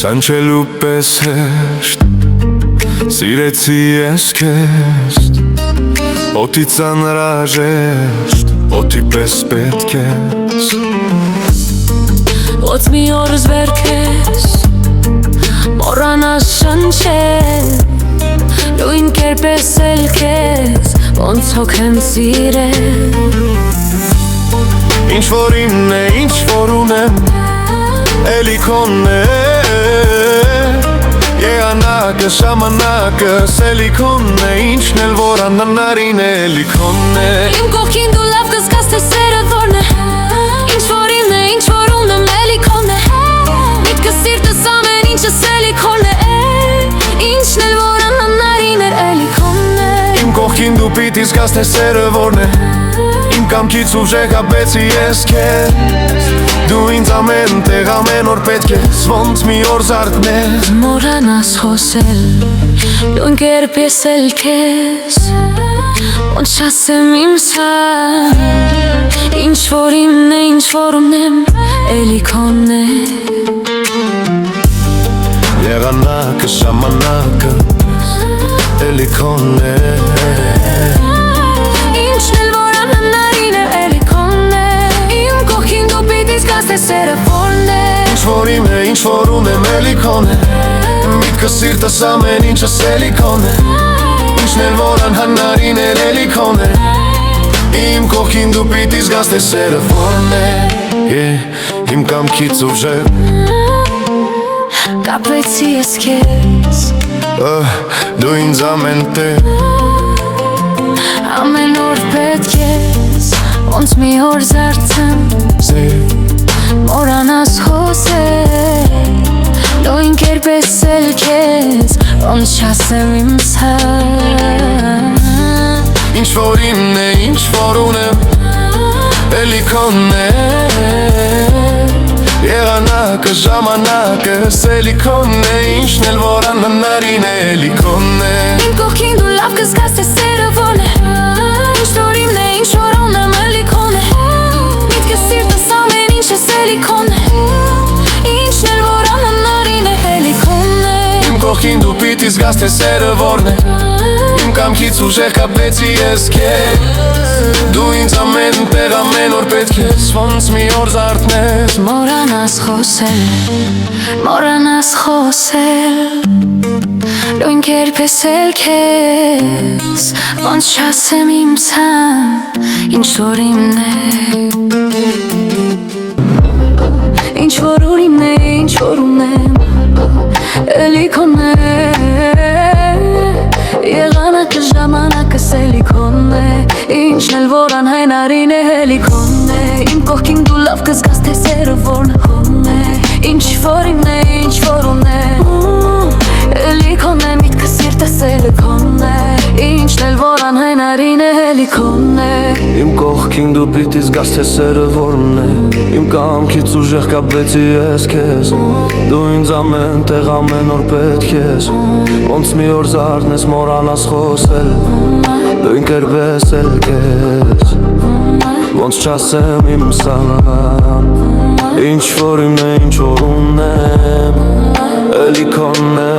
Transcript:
Կանչելու պես հեշտ սիրեցի ես քեզ Օդից անհրաժեշտ օդի պես պետք ես Ոնց մի օր զվերքես մոռանաս շնչել Նույն կերպ ես էլ քեզ ոնց հոգ եմ սիրել Ինչ որ իմն է, ինչ որ ունեմ Էլի քոնն է Եղանակը, ժամանակս էլի քոնն է Ինչն էլ որ անհնարին է էլի քոնն է Իմ կողքին դու լավ կզգաս թե սերը որն է Ինչ որ իմն է, ինչ որ ունեմ էլի քոնն է Միտքս սիրտս ամեն ինչս էլի քոնն է Ինչն էլ որ անհնարին է էլի քոնն է Իմ կողքին դու պիտի զգաս թե սերը որն է Իմ կամքից ուժեղ կապեցի ես քեզ Դու ինձ ամեն տեղ ամեն օր պետք ես Ոնց մի օր զարթնես Մոռանաս խոսել Նույն կերպ ես էլ քեզ Ոնց չասեմ իմ սան Ինչ որ իմն է, ինչ որ ունեմ Էլի քոնն է Եղանակը, ժամանակը Էլի քոնն է Ինչն էլ որ անհնարին է էլի քոնն է Իմ կողքին դու պիտի զգաս թե սերը որն է Ինչ որ իմ է, ինչ որ ունեմ էլի քոնն է Միտքս սիրտս ամեն ինչս էլի քոնն է Ինչն էլ որ անհնարին է էլի քոնն է Իմ կողքին դու պիտի զգաս թե սերը որն է Իմ կամքից ուժեղ Կապեցի ես քեզ Դու ինձ ամեն տեղ Ամեն օր պետք ես Ոնց մի օր զարթեմ Մոռանաս խոսել Նույն կերպ ես էլ քեզ Ոնց չասեմ իմ սան Ինչ որ իմն է, ինչ որ ունեմ Էլի քոնն է Եղանակը, ժամանակս էլի քոնն է Ինչն էլ որ անհնարին է էլի քոնն է Իմ կողքին դու լավ կզգաս թե սերը որն է Ինչ որ իմն է, ինչ որ ունեմ էլի քոնն է Միտքս սիրտս ամեն ինչս էլի քոնն է Ինչն էլ որ անհնարին է էլի քոնն է Իմ կողքին դու պիտի զգաս թե սերը որն է Իմ կամքից ուժեղ կապեցի ես քեզ Դու ինձ ամեն տեղ ամեն օր պետք ես Ոնց մի օր զարթնես Մոռանաս խոսել Մոռանաս խոսել Նույն կերպ ես էլ քեզ Ոնց չասեմ իմ սան Ինչ որ իմն է Ինչ որ իմն է, ինչ որ ունեմ Էլի քոնն է Եղանակը, ժամանակս էլի քոնն է Ինչն էլ որ անհնարին է էլի քոնն է Իմ կողքին դու լավ կզգաս թե սերը որն է Ինչ որ իմն է, ինչ որ ունեմ Էլի քոնն է, միտքս սիրտս էլի քոնն է Ինչն էլ որ անհնարին է էլի քոնն է Իմ կողքին դու պիտի զգաս թե սերը որն է Իմ կամքից ուժեղ կապեցի ես քեզ Դու ինձ ամեն տեղ ամեն օր պետք ես Ոնց մի օր զարթնես մոռանաս խոսել Նույն կերպ ես էլ քեզ Ոնց չասեմ իմ սան Ինչ որ իմն է, ինչ որ ունեմ Էլի քոնն է